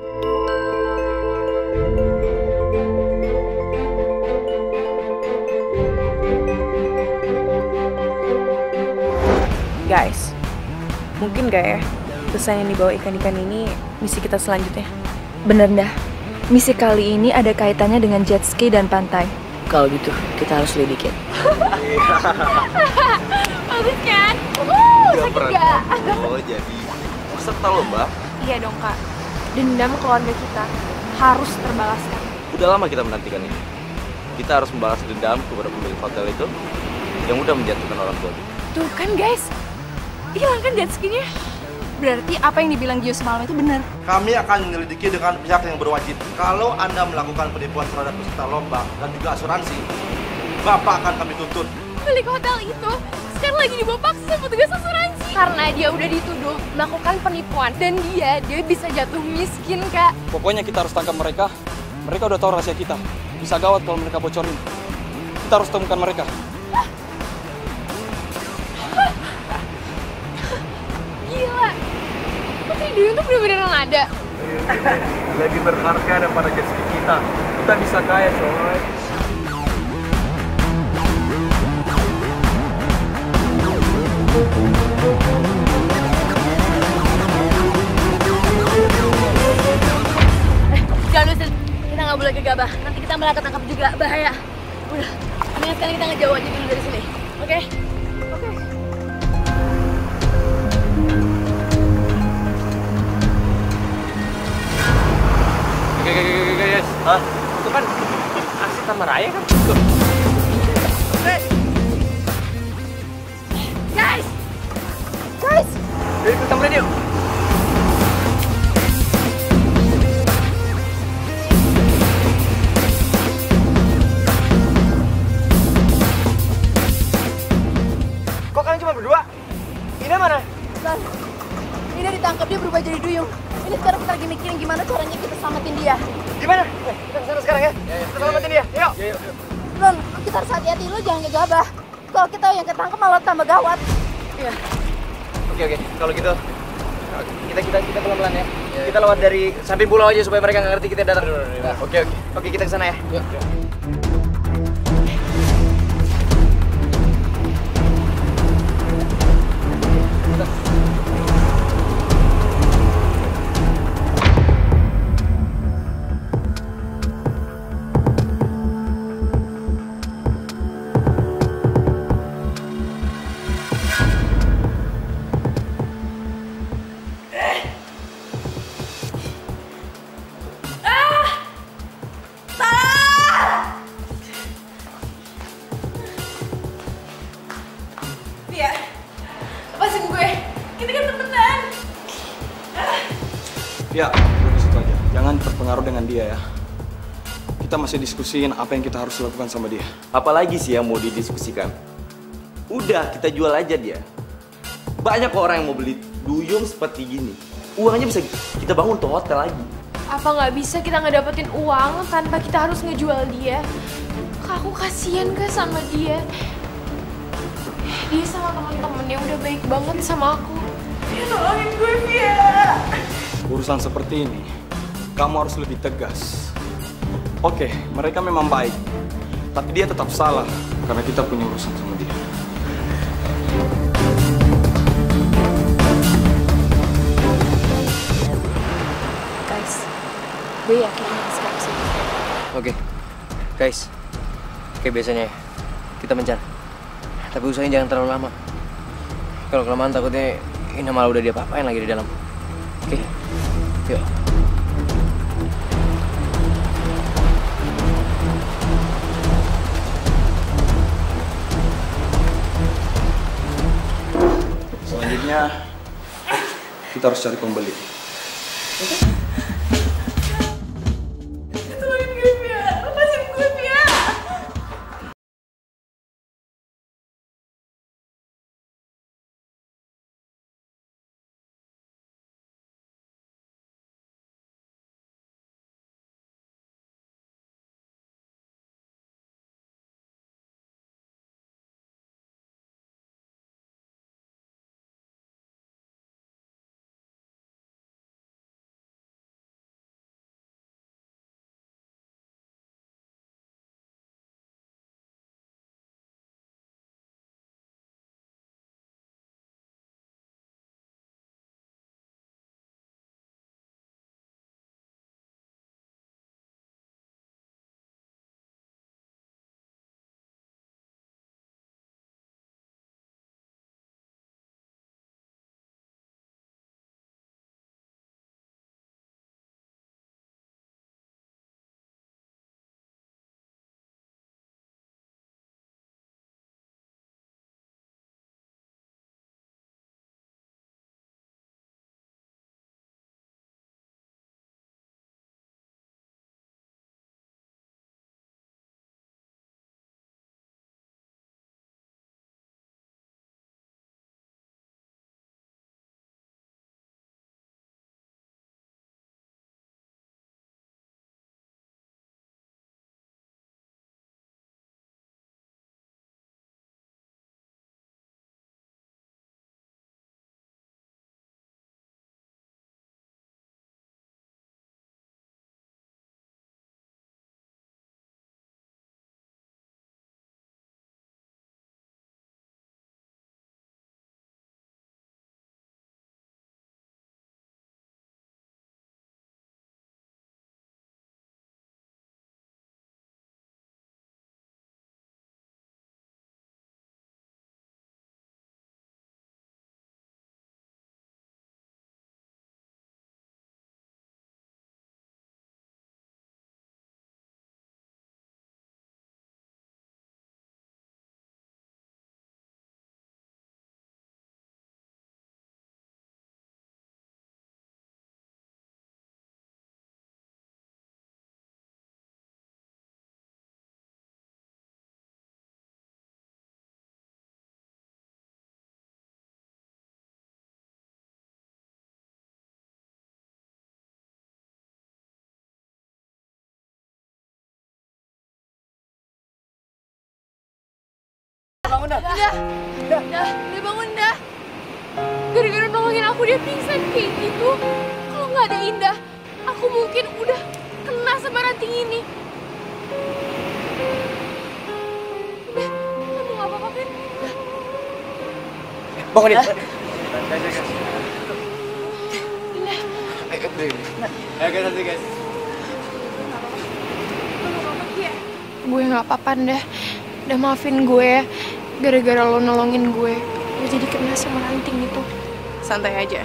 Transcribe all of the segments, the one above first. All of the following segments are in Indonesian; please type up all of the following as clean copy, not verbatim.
Guys, mungkin gak ya pesan yang dibawa ikan-ikan ini misi kita selanjutnya? Bener dah, misi kali ini ada kaitannya dengan jet ski dan pantai. Kalau gitu, kita harus lidikin. Bagus kan? Sakit gak? Oh, jadi peserta lomba? Iya dong kak, dendam keluarga kita harus terbalaskan. Udah lama kita menantikan ini. Kita harus membalas dendam kepada pemilik hotel itu yang udah menjatuhkan orang tua kita. Tuh kan guys, hilang kan jet skinya? Berarti apa yang dibilang Gio semalam itu benar. Kami akan menyelidiki dengan pihak yang berwajib. Kalau Anda melakukan penipuan terhadap peserta lomba dan juga asuransi, Bapak akan kami tuntut. Pemilik hotel itu sekarang lagi dibawa paksa sama petugas asuransi. Karena dia udah dituduh melakukan penipuan dan dia bisa jatuh miskin kak. Pokoknya kita harus tangkap mereka. Mereka udah tahu rahasia kita. Bisa gawat kalau mereka bocorin. Kita harus temukan mereka. Gila, Putri Duyung tuh bener-beneran ada. Lebih berharga daripada jet ski kita. Kita bisa kaya coy. Jangan Lusin, kita nggak boleh gegabah. Nanti kita malah ketangkap juga, bahaya. Udah, mendingan sekarang kita ngejauh aja dulu dari sini, oke? Oke. Guys. Hah? Itu kan Asik sama Raya kan? Guys! Guys! Yuk, ikut samperin yuk. Kok kalian cuma berdua? Ina mana? Dan ini ditangkap, dia berubah jadi duyung. Ini sekarang kita lagi mikirin gimana caranya kita selamatin dia. Gimana? Kita kesana sekarang ya? Kita selamatin dia, yuk! Lon, kita harus hati-hati, lo jangan gegabah. Kalau kita yang ketangkep malah tambah gawat. Iya. Oke, kalau gitu kita pelan-pelan ya. Kita lewat dari samping pulau aja supaya mereka nggak ngerti kita datang. Oke, kita kesana ya. Yuk. Iya, lepasin gue. Kita kan temenan. Ya, udah di situ aja. Jangan terpengaruh dengan dia ya. Kita masih diskusiin apa yang kita harus lakukan sama dia. Apalagi sih yang mau didiskusikan? Udah, kita jual aja dia. Banyak kok orang yang mau beli duyung seperti gini. Uangnya bisa kita bangun tuh hotel lagi. Apa nggak bisa kita ngedapetin uang tanpa kita harus ngejual dia? Kak, aku kasihan kak sama dia. Dia sama temen-temennya udah baik banget sama aku. Dia nolongin gue, Via. Urusan seperti ini, kamu harus lebih tegas. Oke, mereka memang baik. Tapi dia tetap salah karena kita punya urusan sama dia. Guys, gue yakin ini sekarang sih. Oke, guys. Kayak biasanya ya, kita mencar. Tapi usahain jangan terlalu lama. Kalau kelamaan takutnya Ina malah udah diapa-apain lagi di dalam. Oke, yuk. Selanjutnya, kita harus cari pembeli. bangun dah. Dia bangun dah. Gara-gara nolongin aku dia pingsan kayak gitu. Kalau nggak ada Indah, aku mungkin udah kena sama ranting ini. Udah, kamu nggak apa-apa kan? Bangun dia. Ayo guys, nanti guys. Gue nggak apa-apa dah. Udah maafin gue ya. Gara-gara lo nolongin gue jadi kena sama ranting itu. Santai aja.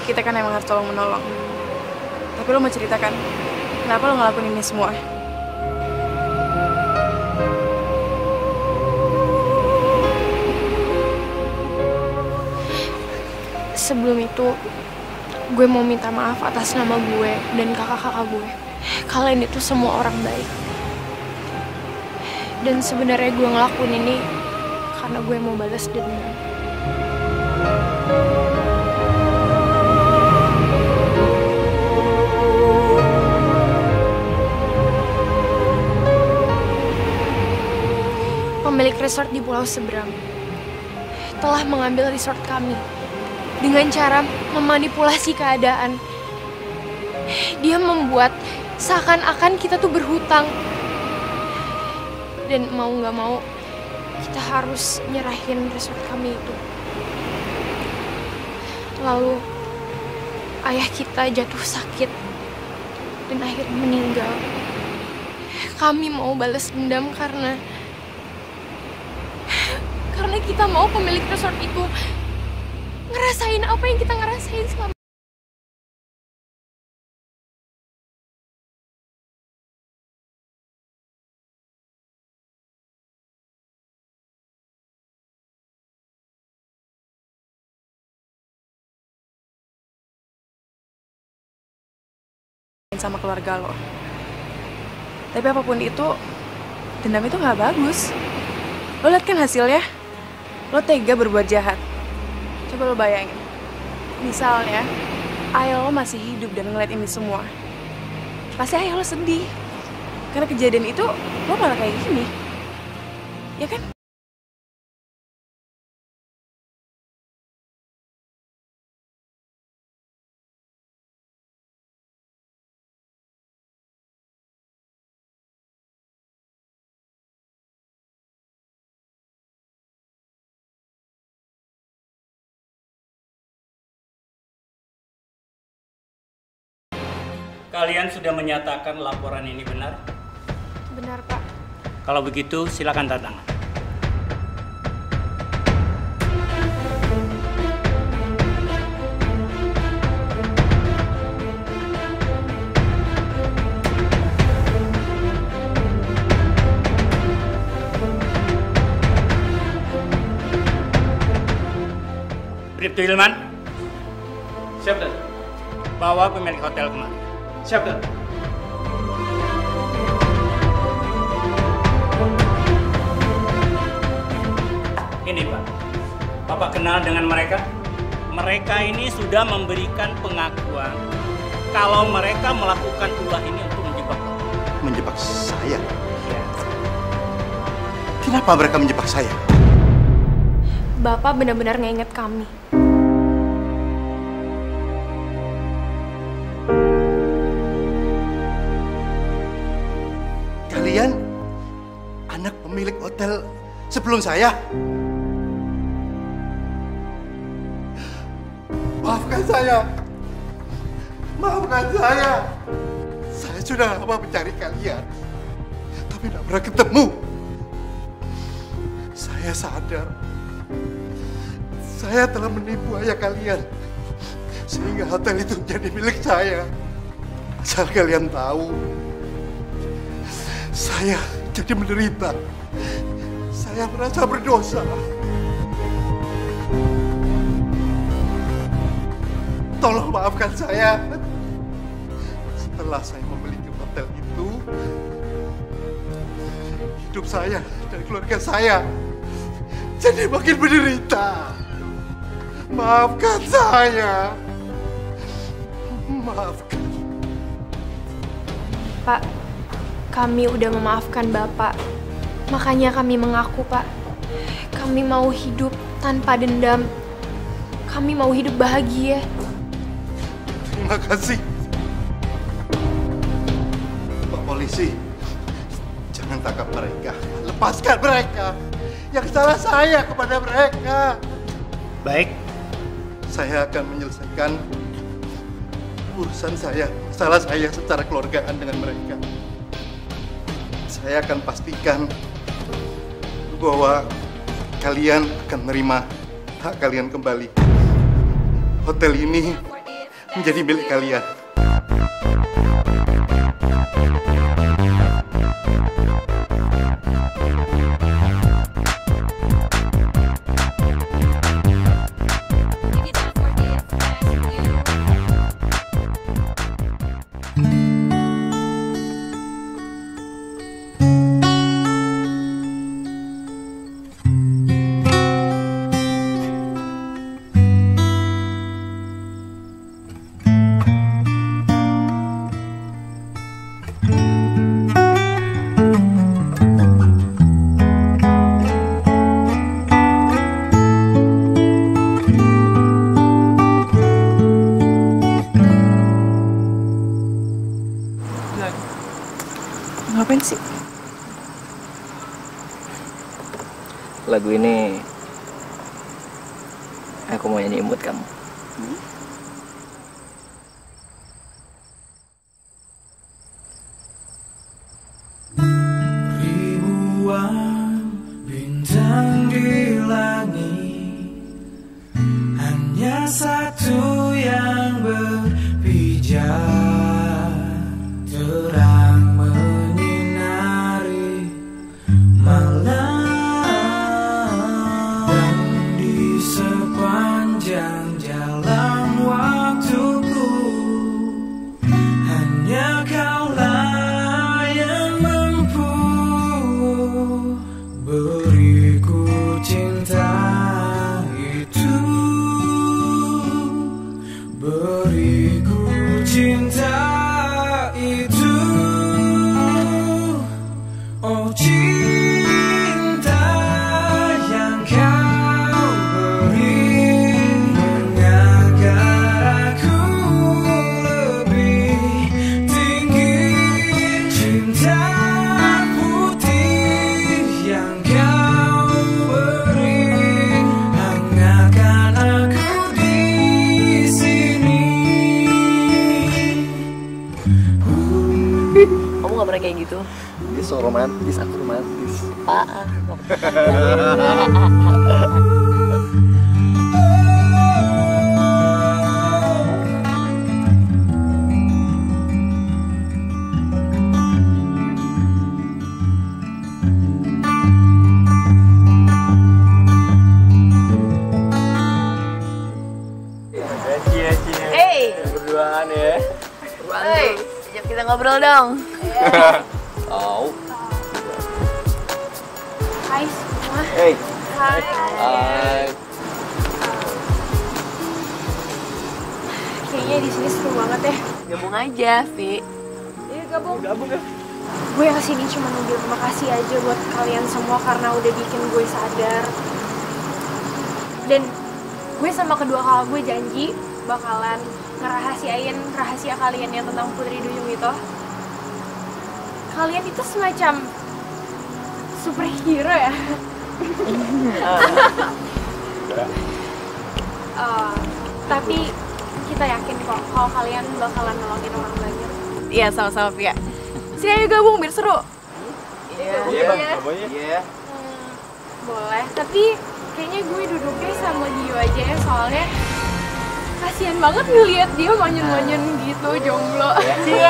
Kita kan emang harus tolong menolong. Tapi lo mau ceritakan, kenapa lo ngelakuin ini semua? Sebelum itu, gue mau minta maaf atas nama gue dan kakak-kakak gue. Kalian itu semua orang baik. Dan sebenarnya gue ngelakuin ini karena gue mau balas dendam. Pemilik resort di Pulau Seberang telah mengambil resort kami dengan cara memanipulasi keadaan. Dia membuat seakan-akan kita tuh berhutang. Dan mau nggak mau, kita harus nyerahin resort kami itu. Lalu, ayah kita jatuh sakit dan akhirnya meninggal. Kami mau balas dendam karena kita mau pemilik resort itu ngerasain apa yang kita ngerasain selama. Sama keluarga lo. Tapi apapun itu, dendam itu nggak bagus. Lo liat kan hasilnya? Lo tega berbuat jahat. Coba lo bayangin. Misalnya, ayah lo masih hidup dan ngeliat ini semua. Pasti ayah lo sedih. Karena kejadian itu, lo malah kayak gini. Ya kan? Kalian sudah menyatakan laporan ini benar? Benar, Pak. Kalau begitu, silakan tanda tangan. Bribtu Hilman. Siap, Dan. Bawa pemilik hotel kemari. Siap, Dan. Ini Pak, Bapak kenal dengan mereka? Mereka ini sudah memberikan pengakuan kalau mereka melakukan ulah ini untuk menjebak Bapak. Menjebak saya? Kenapa mereka menjebak saya? Bapak benar-benar nginget kami. Kalian anak pemilik hotel sebelum saya? Maafkan saya. Maafkan saya. Saya sudah lama mencari kalian, tapi tidak pernah ketemu. Saya sadar saya telah menipu ayah kalian sehingga hotel itu menjadi milik saya. Asal kalian tahu, saya jadi menderita. Saya merasa berdosa. Tolong maafkan saya. Setelah saya memiliki hotel itu, hidup saya dan keluarga saya jadi makin menderita. Maafkan saya. Maafkan. Pak, kami udah memaafkan Bapak. Makanya kami mengaku, Pak. Kami mau hidup tanpa dendam. Kami mau hidup bahagia. Terima kasih. Pak polisi, jangan tangkap mereka. Lepaskan mereka. Yang salah saya kepada mereka. Baik. Saya akan menyelesaikan urusan saya, masalah saya secara keluargaan dengan mereka. Saya akan pastikan bahwa kalian akan menerima hak kalian kembali. Hotel ini menjadi milik kalian. Ngapain sih? Lagu ini aku mau nyanyiin buat kamu. Ribuan bintang di langit, hanya satu yang berpijar, terang menyinari malam. Dan di sepanjang jalan waktuku, hanya kaulah yang mampu beriku cinta itu, beriku cinta itu. Oh cinta yang kau beri, mengangkat aku lebih tinggi. Cinta putih yang kau beri, hangatkan aku di sini. Kamu gak pernah kayak gitu? Dia so romantis, aku romantis. Hey, Berduaan ya. hey, ajak kita ngobrol dong. Oh. Hai semua. Hey. Hai. Kayaknya di sini seru banget ya. Gabung aja, Vi. Iya gabung. Ya. Gue kesini cuma mau bilang terima kasih aja buat kalian semua karena udah bikin gue sadar. Dan gue sama kedua kakak gue janji bakalan ngerahasiain rahasia kalian yang tentang Putri Duyung itu. Kalian itu semacam superhero ya. Tapi kita yakin kok kalau kalian bakalan nolongin orang banyak. Iya, sama-sama, Via. Sini ayo gabung biar seru. Iya. Boleh, tapi kayaknya gue duduknya sama Dio aja ya, soalnya kasihan banget ngeliat dia manyun-manyun gitu, jomblo. Cie.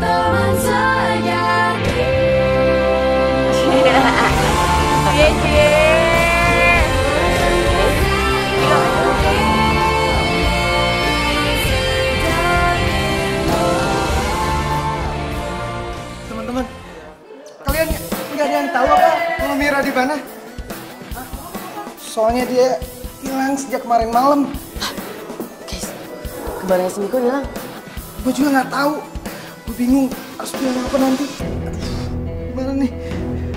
Teman sejati. Teman-teman, kalian nggak ada yang tahu apa kalau Mira di mana? soalnya dia hilang sejak kemarin malam. Guys, kemarin si Miko hilang. Gue juga nggak tahu. Gue bingung harus bilang apa nanti. Gimana nih?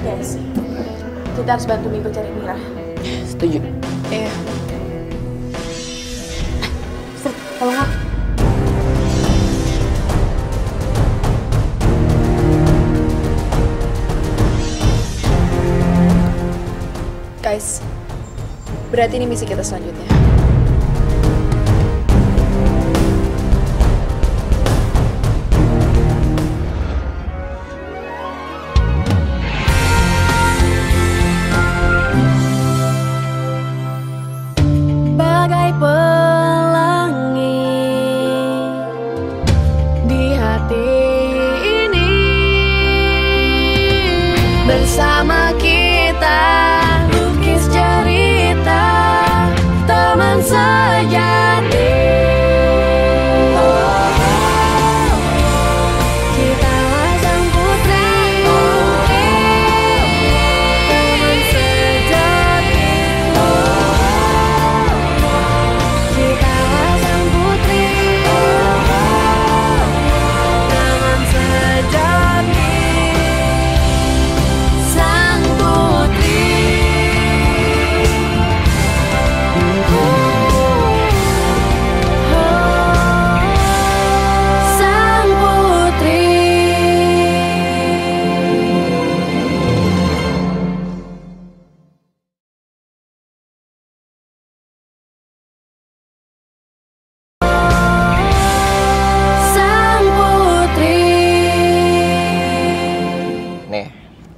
Guys, kita harus bantu Miko cari Mira. Setuju. Iya. Set, kalau nggak. Guys, berarti ini misi kita selanjutnya. Bagai pelangi di hati ini, bersama kita lukis cerita teman sejati. Kitalah sang putri, teman sejati. Kitalah sang putri, teman sejati. Sang putri. Sang putri. Sang putri. Nih,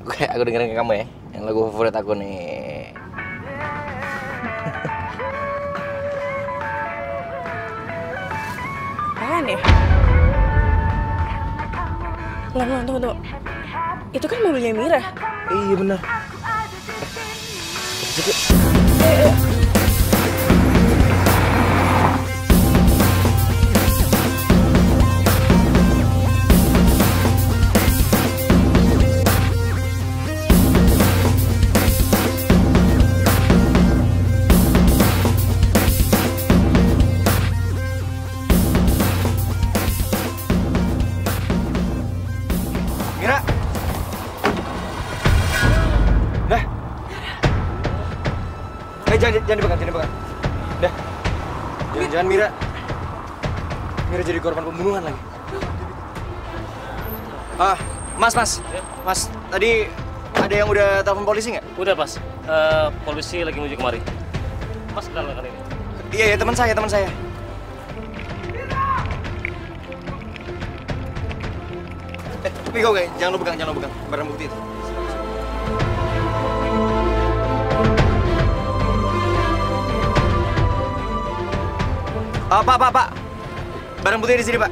aku dengerin ke kamu ya. Yang lagu favorit aku nih. Apaan ya? Tunggu. Itu kan mobilnya Mira. Iya benar. Mira. Dah. Jangan dipegang. Dah. Jangan Mira. Mira jadi korban pembunuhan lagi. Mas, tadi ada yang udah telepon polisi nggak? Udah, Pas. Polisi lagi menuju kemari. Pas kenal kali ini. Iya, teman saya. Miko, jangan lu pegang barang bukti itu. Pak. Barang bukti di sini, Pak.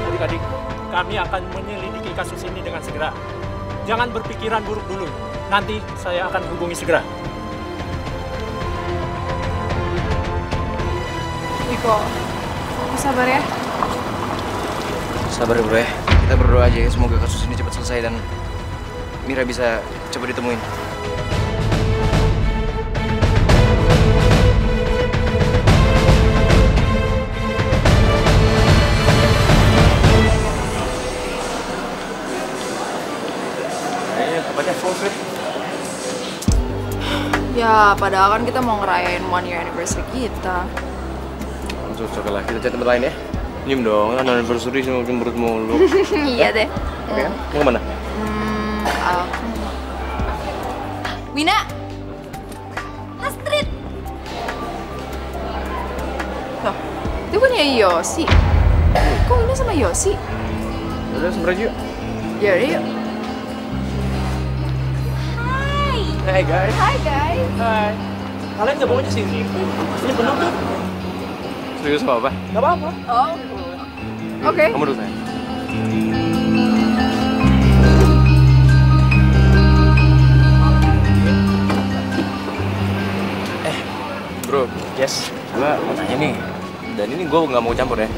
Adik-adik, kami akan menyelidiki kasus ini dengan segera. Jangan berpikiran buruk dulu. Nanti saya akan hubungi segera. Miko, sabar ya. Sabar bro ya. Kita berdoa aja ya, semoga kasus ini cepat selesai dan Mira bisa cepat ditemuin. Kayaknya tempatnya full fit. Ya, padahal kan kita mau ngerayain 1 year anniversary kita. Cocok lah, kita cari tempat lain ya. Diem dong, kan anniversary semua cemberut mulu. Iya deh. Oke kan? Mau kemana? Wina! Astrid! Loh, itu kan ya Yosi. Kok Wina sama Yosi? Udah, sampai aja yuk. Yaudah yuk. Hai guys. Hai guys. Hai. Kalian nggak mau sini? Ini penuh tuh. Serius apa? Nggak apa-apa. Oh. Oke. Kamu dulu sayang. Bro, Yes. gua mau nanya nih. Dan ini gua nggak mau campur ya.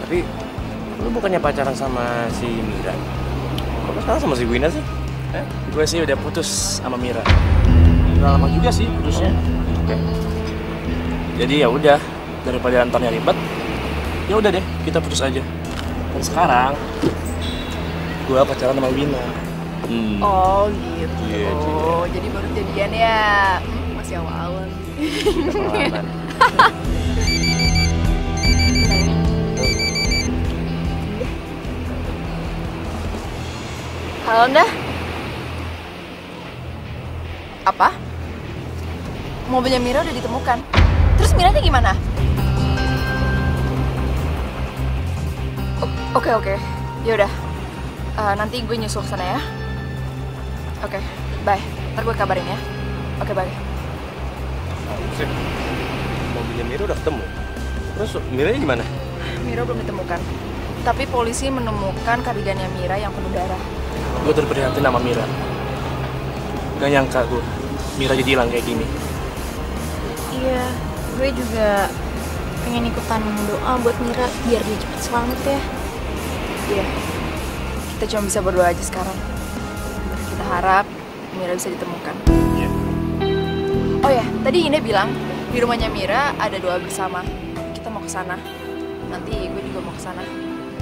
Tapi Lu bukannya pacaran sama si Mira? Kok lu sekarang sama si Wina sih? Gue sih udah putus sama Mira. Udah lama juga sih putusnya. Oke. Jadi ya udah, daripada antarnya ribet, ya udah deh kita putus aja. Dan sekarang gue pacaran sama Wina. Oh gitu. Iya, Jadi baru jadian ya. Masih awal-awal. Halo, Nda. Apa? Mobilnya Mira udah ditemukan. Terus Miranya gimana? Oke. Yaudah. Nanti gue nyusul ke sana ya. Oke, bye. Ntar gue kabarin ya. Oke, bye. Sip. Mobilnya Mira udah ketemu. Terus Miranya gimana? Mira belum ditemukan. Tapi polisi menemukan kardigannya Mira yang penuh darah. Gue terprihatin sama Mira. Gak nyangka gue, Mira jadi hilang kayak gini. Iya, gue juga pengen ikutan doa buat Mira biar dia cepet selamat ya. Iya, kita cuma bisa berdoa aja sekarang. Kita harap Mira bisa ditemukan. Iya. Oh ya, tadi Ine bilang di rumahnya Mira ada doa bersama. Kita mau ke sana. Nanti gue juga mau ke sana.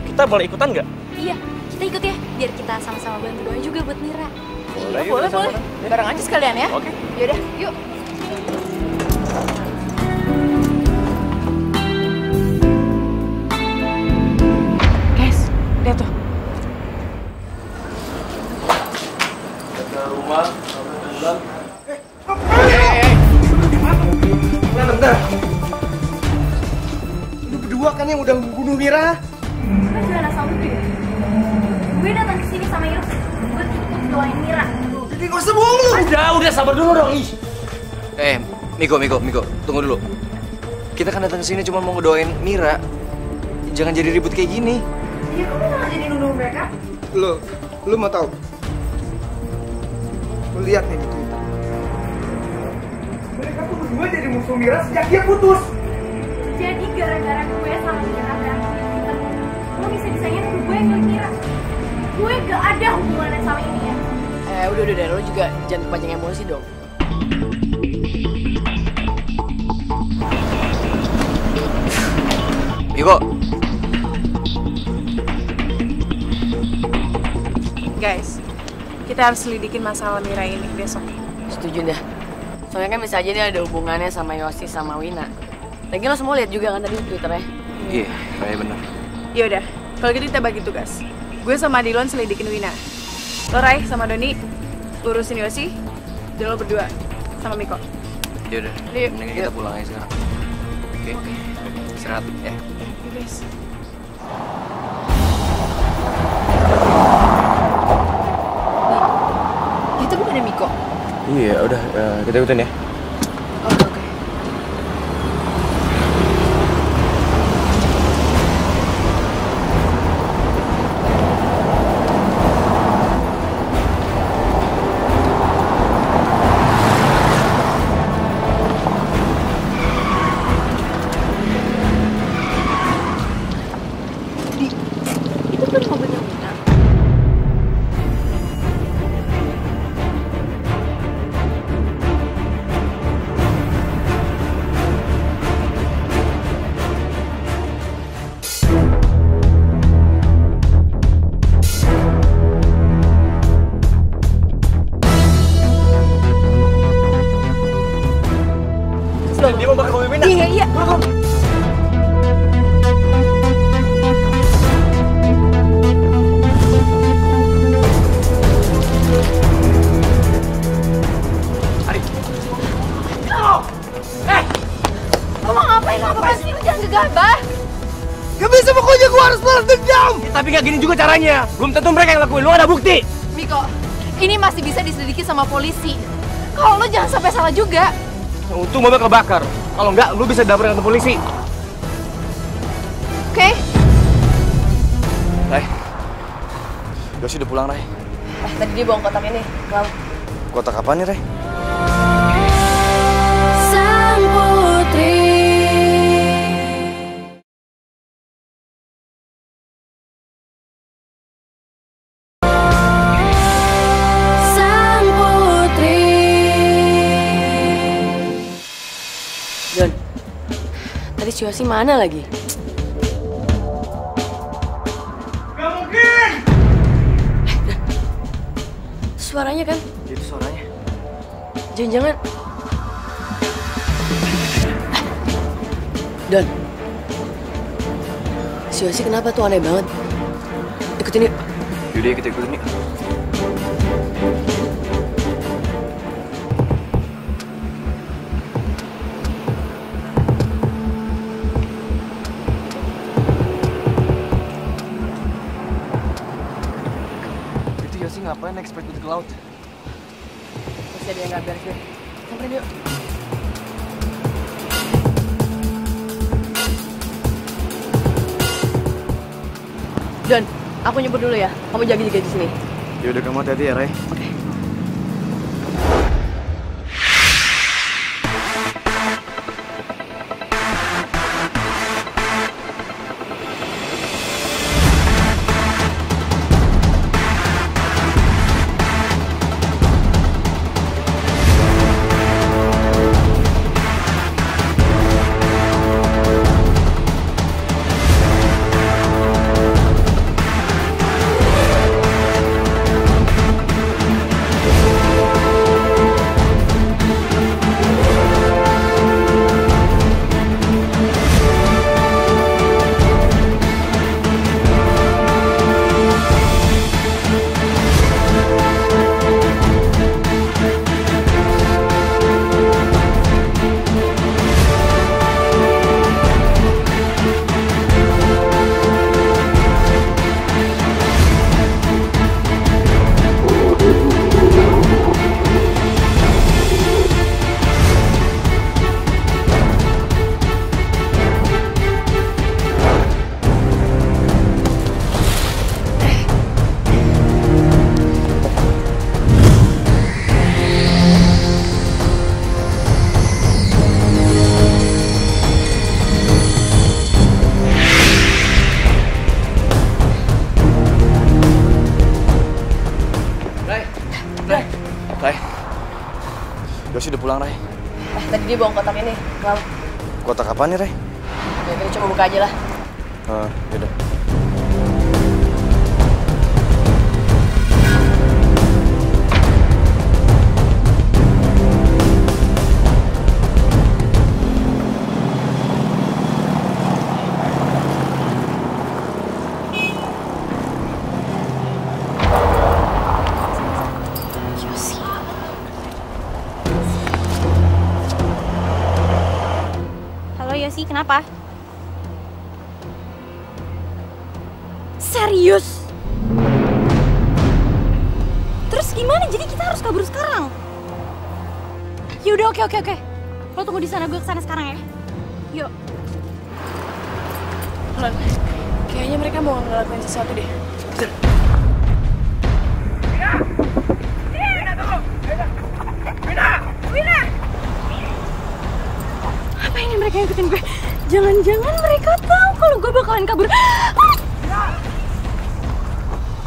Kita boleh ikutan nggak? Iya, kita ikut ya biar kita sama-sama bantu doa juga buat Mira. Boleh. Bareng aja sekalian ya. Oke. Yaudah, yuk. Guys, lihat tuh. Ke rumah, bulan. Bentar. Lu berdua kan yang udah membunuh Mira? Gue juga anak sama gue. Gue datang ke sini sama Yus buat ikut doain Mira. Jadi gak usah bohong lu. Udah sabar dulu dong. Ih. Miko, tunggu dulu. Kita kan datang ke sini cuma mau ngedoain Mira. Jangan jadi ribut kayak gini. Ya kamu malah jadi nuduh mereka? Lu mau tahu? Lu lihat nih di Twitter. Mereka tuh berdua jadi musuh Mira sejak dia putus. Jadi gara-gara gue sama Mira berantem di Twitter, lo bisa-bisanya nuduh gue yang nyulik Mira. Gue gak ada hubungannya sama ini ya. Udah, lo juga jangan kepancing emosi dong. Miko. Guys, kita harus selidikin masalah Mira ini besok. Setuju dah. Soalnya kan bisa aja dia ada hubungannya sama Yosi sama Wina. Lagi lo semua lihat juga kan tadi di Twitternya. Iya, kayak bener. Yaudah, kalau gitu kita bagi tugas. Gue sama Dilon selidikin Wina. Lo Rai sama Doni urusin Yosi. Dan lo berdua sama Miko. Yaudah, Yuk. mendingan kita pulang aja sekarang. Oke? Istirahat ya. Oke guys. Itu bukannya Miko? Iya, udah kita ikutin ya. Oke. Itu kan mobilnya Wina. Dia mau bakar mobil Wina. Iya. Lo mau ngapain? Apa sih? Lo jangan gegabah. Gak bisa, pokoknya gua harus balas dendam. Tapi gak gini juga caranya. Belum tentu mereka yang lakuin. Lu ada bukti. Miko, ini masih bisa diselidiki sama polisi. Kalau lo jangan sampai salah juga. Untung mobil kebakar. Kalau enggak, lu bisa dilaporin ke polisi. Oke? Rai. Yosi udah pulang, Rai. Tadi dia bawa kotak ini. Kalau Kotak apa nih, Rai? Sang putri Tadi si Yosi mana lagi? Gak mungkin! Suaranya kan? Itu suaranya. Jangan-jangan... Don. Si Yosi kenapa tuh aneh banget? Ikutin yuk. Yaudah kita ikutin yuk. Itu Yosi ngapain naik speedboat ke laut? Masih ada yang gak beres nih. Samperin yuk. Don, aku nyebur dulu ya. Kamu jaga-jaga di sini. Yaudah kamu hati-hati ya, Ray. Oke. Yosi udah pulang, Ray. Tadi dia bawa kotak ini. Kenapa? Kotak apa nih, Ray? Ya kita coba buka aja lah. Yaudah. Yosi, kenapa? Serius? Terus gimana? Jadi kita harus kabur sekarang? Yaudah, oke. Lo tunggu di sana, gue kesana sekarang ya. Yuk. Lon, kayaknya mereka mau ngelakuin sesuatu deh. Wina! Apa ini mereka ikutin gue? Jangan-jangan mereka tahu kalau gue bakalan kabur.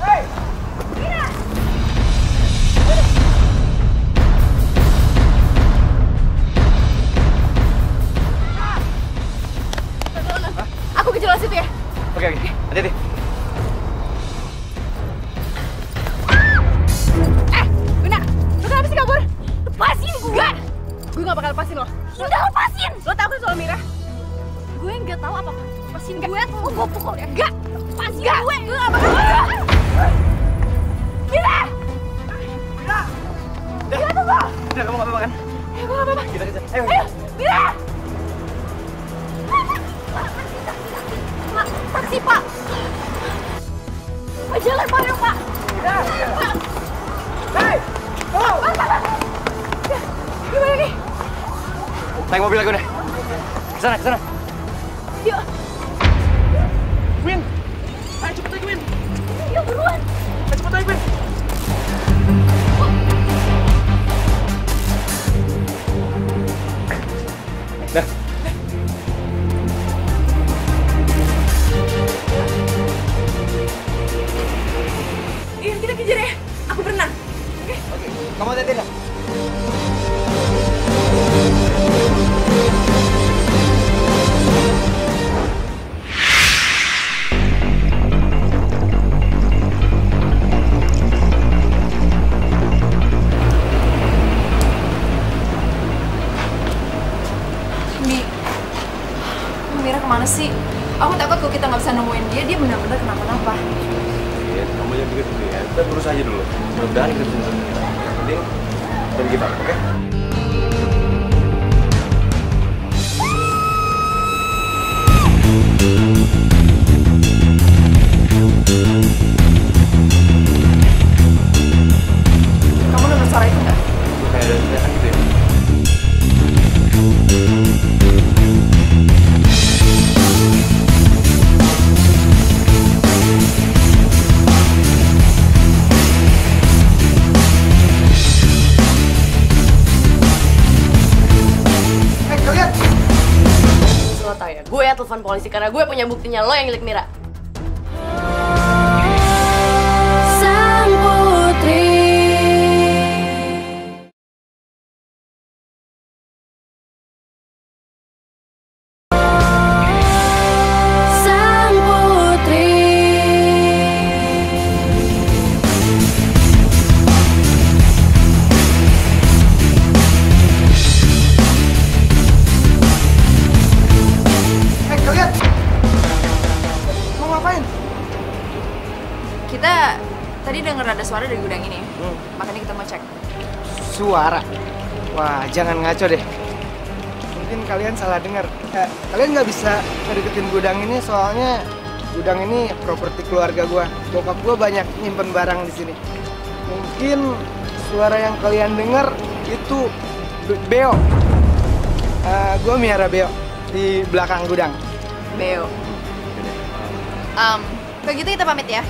Hei! Wina! Aku ke jalan situ ya. Oke, hati-hati. Wina, lo kenapa sih kabur? Lepasin gue! Gue gak bakal lepasin lo. Udah lepasin! Lo tahu kan soal Mira? Gue nggak tahu apa. Lepasin gue, lo gue pukul ya. Enggak! Lepasin Nggak. gue! Gue gak bakal. Mira! Mira tunggu! Udah, kamu gak apa-apa kan? Gue gak apa-apa. Kita kejar. Ayo, Mira! Pak, taksi pak! Pak, jalan pak, ya pak! Pak! Hei! Pak! Gimana nih? Naik mobil aku deh. Kesana. Yuk! Win! Ayo cepet aja, Win! Yuk, buruan! Ayo cepet aja, Win! Nah. Iya, kita kejar ya. Aku berenang. Oke? Kamu hati-hati lah. sih? Aku takut kalau kita nggak bisa nemuin dia, dia benar-benar kenapa-napa. Iya, kamu jangan begitu dulu ya. Kita terus aja dulu. Mudah-mudahan kita bisa nemuin. Yang penting dari kita, oke? Kamu dengar suara itu nggak? Kayak ada teriakan gitu ya. Kalian! Lo tau ya, gue telepon polisi karena gue punya buktinya lo yang nyulik Mira. Sang putri. Sang putri. Kalian! Mau ngapain? Kita tadi dengar ada suara dari gudang ini, makanya kita mau cek. Suara? Wah, jangan ngaco deh. Mungkin kalian salah dengar. Kalian nggak bisa ngedeketin gudang ini soalnya gudang ini properti keluarga gua. Bokap gua banyak nyimpen barang di sini. Mungkin suara yang kalian dengar itu beo. Gua miara beo di belakang gudang. Beo. Kalau gitu kita pamit ya.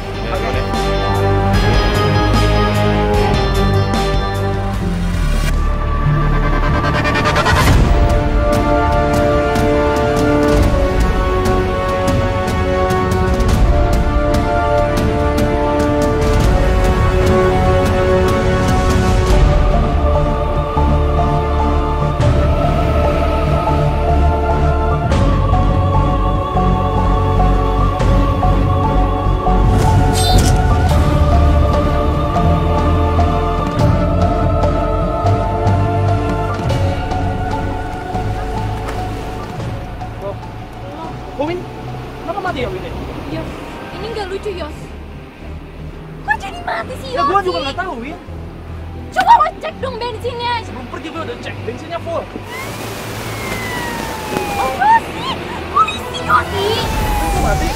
Win, kenapa mati ya Win? Yos, ini nggak lucu Yos. Kok jadi mati sih Ya Yos? gua juga nggak tahu Win. Coba lo cek dong bensinnya. Sebelum pergi gua udah cek, bensinnya full. Oh enggak sih, polisi Yosi. Kok mati?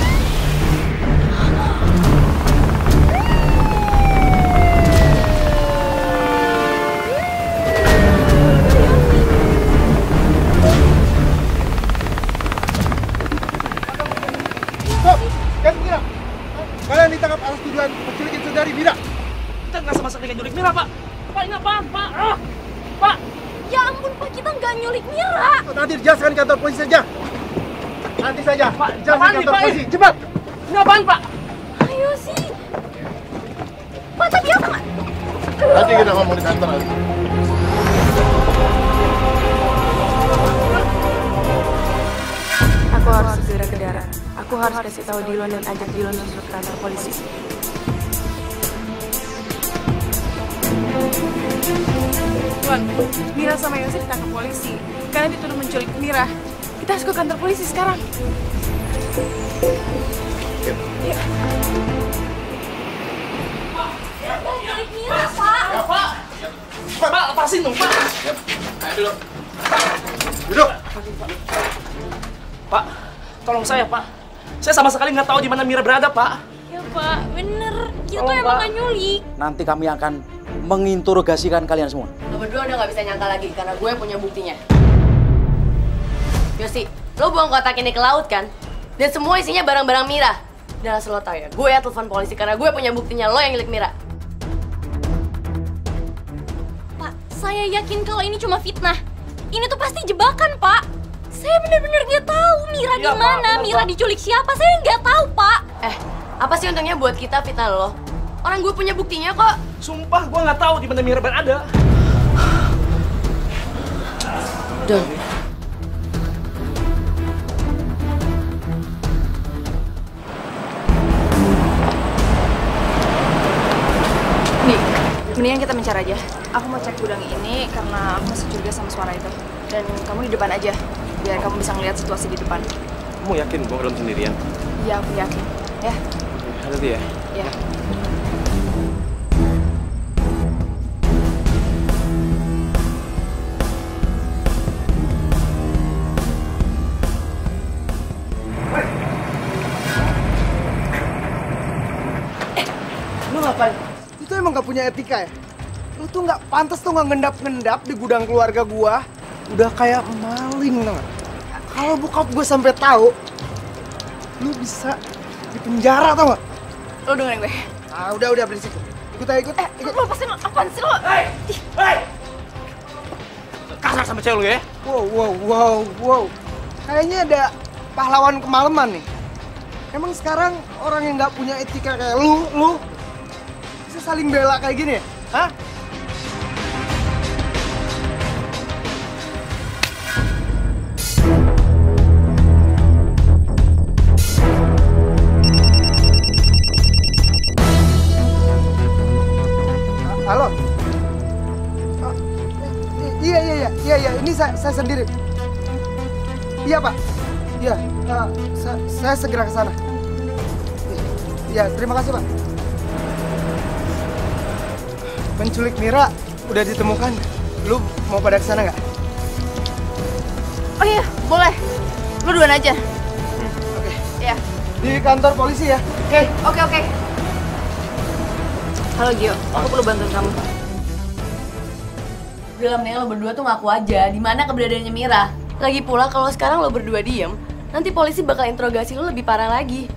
Kalian Mira! Kalian ditangkap atas tuduhan menculikin saudari Mira! Kita nggak sama sekali nyulik Mira, Pak. Pak, ini apaan, Pak? Pak! Ya ampun Pak, kita nggak nyulik Mira. Nanti dijelaskan di kantor polisi saja. Nanti saja. Pak, jelaskan apaan di nih, kantor Pak? polisi. Cepat! Ini apaan, Pak? Ayo sih. Pak, tapi apa nggak? Nanti kita ngomong di kantor nanti. Aku harus segera ke darat. Aku harus kasih tahu Dilon dan ajak Dilon masuk ke kantor polisi. Tuan, Mira sama Yosi ditangkap polisi. Kalian dituduh menculik Mira. Kita harus ke kantor polisi sekarang. Yuk. Nyulik Mira, Pak. Ya, Pak! Pak, lepasin dong, Pak! Ayo duduk. Duduk. Pak, tolong saya, Pak. Saya sama sekali nggak tahu di mana Mira berada, Pak. Ya Pak, bener. Kita tuh emang nggak nyulik. Nanti kami akan menginterogasikan kalian semua. Lo berdua udah gak bisa nyangka lagi karena gue punya buktinya. Yosi, lo buang kotak ini ke laut kan? Dan semua isinya barang-barang Mira. Dan asal lo tau ya, gue telepon polisi karena gue punya buktinya lo yang nyulik Mira. Pak, saya yakin kalau ini cuma fitnah. Ini tuh pasti jebakan, Pak. Saya bener-bener nggak tahu Mira di mana, Mira diculik siapa. Saya nggak tahu, Pak. Apa sih untungnya buat kita fitnah lo? Orang gue punya buktinya kok. Sumpah, gue nggak tahu di mana Mira berada. Don. Nih, mendingan kita mencar aja. Aku mau cek gudang ini karena aku masih curiga sama suara itu. Dan kamu di depan aja, biar kamu bisa ngeliat situasi di depan. Kamu yakin gue ke dalam sendirian? Iya, aku yakin. Ya. Hati-hati ya. Ya. Lu ngapain? Itu emang gak punya etika ya? Lu tuh gak pantas tuh gak ngendap-ngendap di gudang keluarga gua. Udah kayak maling tau gak? Kalau bokap gua sampai tahu, lu bisa di penjara tau gak? Lo dengerin gue. Ah udah berisik. Ikut aja ikut. Lo lepasin apaan sih lo? Hei! Kasar sama cewek lu ya? Wow. Kayaknya ada pahlawan kemalaman nih. Emang sekarang orang yang nggak punya etika kayak lu bisa saling bela kayak gini ya? Hah? Halo? Iya, ini saya sendiri. Iya, Pak. Iya, saya segera ke sana. Iya, terima kasih, Pak. Penculik Mira udah ditemukan. Lu mau pada ke sana nggak? Oh iya, boleh. Lu duluan aja. Oke. Iya. Di kantor polisi ya? Oke. Halo Gio, aku perlu bantuan kamu. Udah mendingan lo berdua tuh ngaku aja di mana keberadaannya Mira. Lagi pula kalau sekarang lo berdua diem, nanti polisi bakal interogasi lo lebih parah lagi.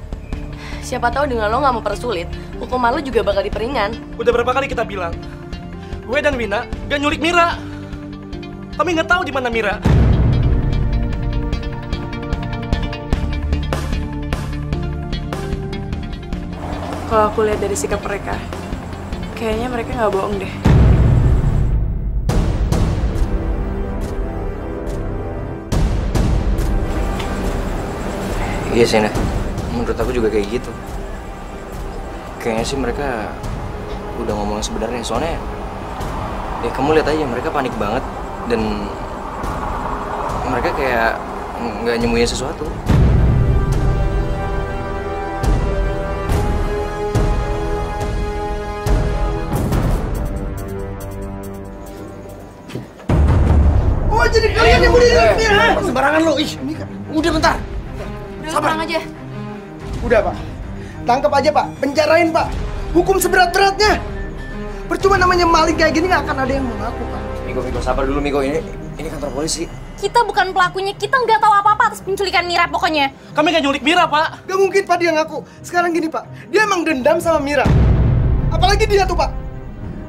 Siapa tahu dengan lo nggak mempersulit, hukuman lo juga bakal diperingan. Udah berapa kali kita bilang, gue dan Wina gak nyulik Mira. Kami nggak tahu di mana Mira. Kalau aku lihat dari sikap mereka, kayaknya mereka nggak bohong deh. Iya sih, Nah. Menurut aku juga kayak gitu. Kayaknya sih mereka udah ngomong sebenarnya. Soalnya, ya kamu lihat aja mereka panik banget dan mereka kayak nggak nyembunyiin sesuatu. Oh, jadi kalian yang bunuh Mira? Sembarangan lo, udah bentar. Sabar aja. Udah, Pak. Tangkap aja, Pak. Penjarain, Pak. Hukum seberat-beratnya. Percuma namanya maling kayak gini nggak akan ada yang mengaku, Pak. Miko, sabar dulu Miko. Ini kantor polisi. Kita bukan pelakunya, kita nggak tahu apa-apa atas penculikan Mira pokoknya. Kami nggak nyulik Mira, Pak. Gak mungkin, Pak, dia ngaku. Sekarang gini, Pak. Dia emang dendam sama Mira. Apalagi dia tuh, Pak.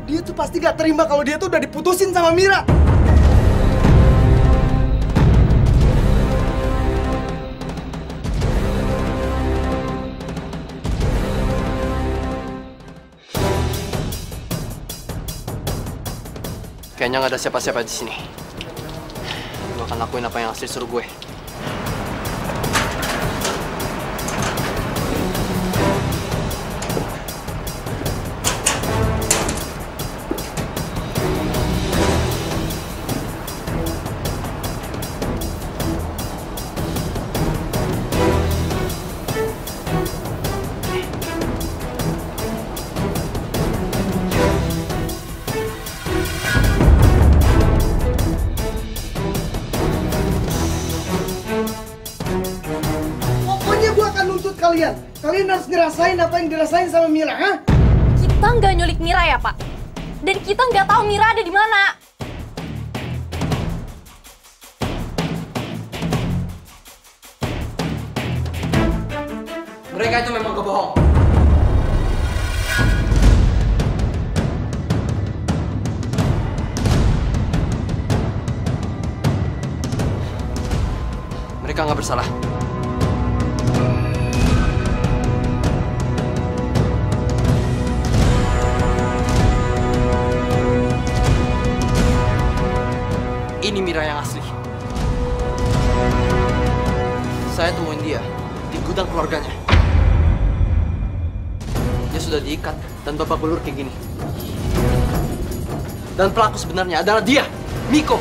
Dia tuh pasti gak terima kalau dia tuh udah diputusin sama Mira. Kayaknya nggak ada siapa-siapa di sini. Gue akan lakuin apa yang Asri suruh gue. Kalian harus ngerasain apa yang dirasain sama Mira, ha? Kita nggak nyulik Mira ya, Pak. Dan kita nggak tahu Mira ada di mana. Mereka itu memang kebohong. Mereka nggak bersalah. Ini Mira yang asli. Saya temuin dia di gudang keluarganya. Dia sudah diikat dan babak belur kayak gini. Dan pelaku sebenarnya adalah dia, Miko.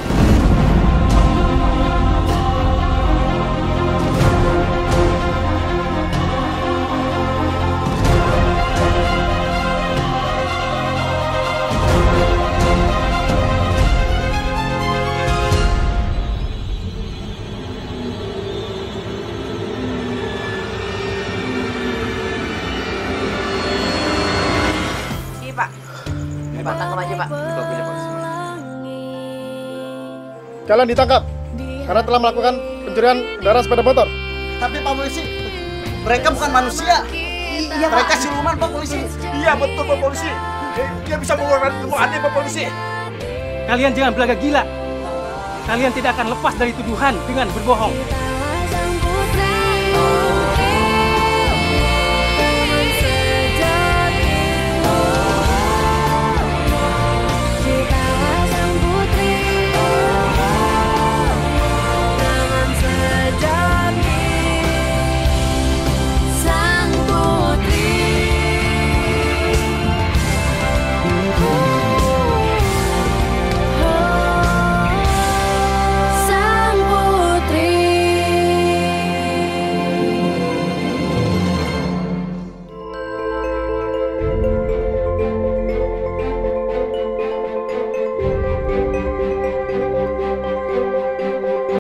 kalian ditangkap karena telah melakukan pencurian kendaraan sepeda motor. Tapi Pak Polisi, mereka bukan manusia. Iya, mereka siluman Pak Polisi. Iya betul Pak Polisi. Dia bisa mengeluarkan ilmu aneh Pak Polisi. Kalian jangan belaga gila. Kalian tidak akan lepas dari tuduhan dengan berbohong.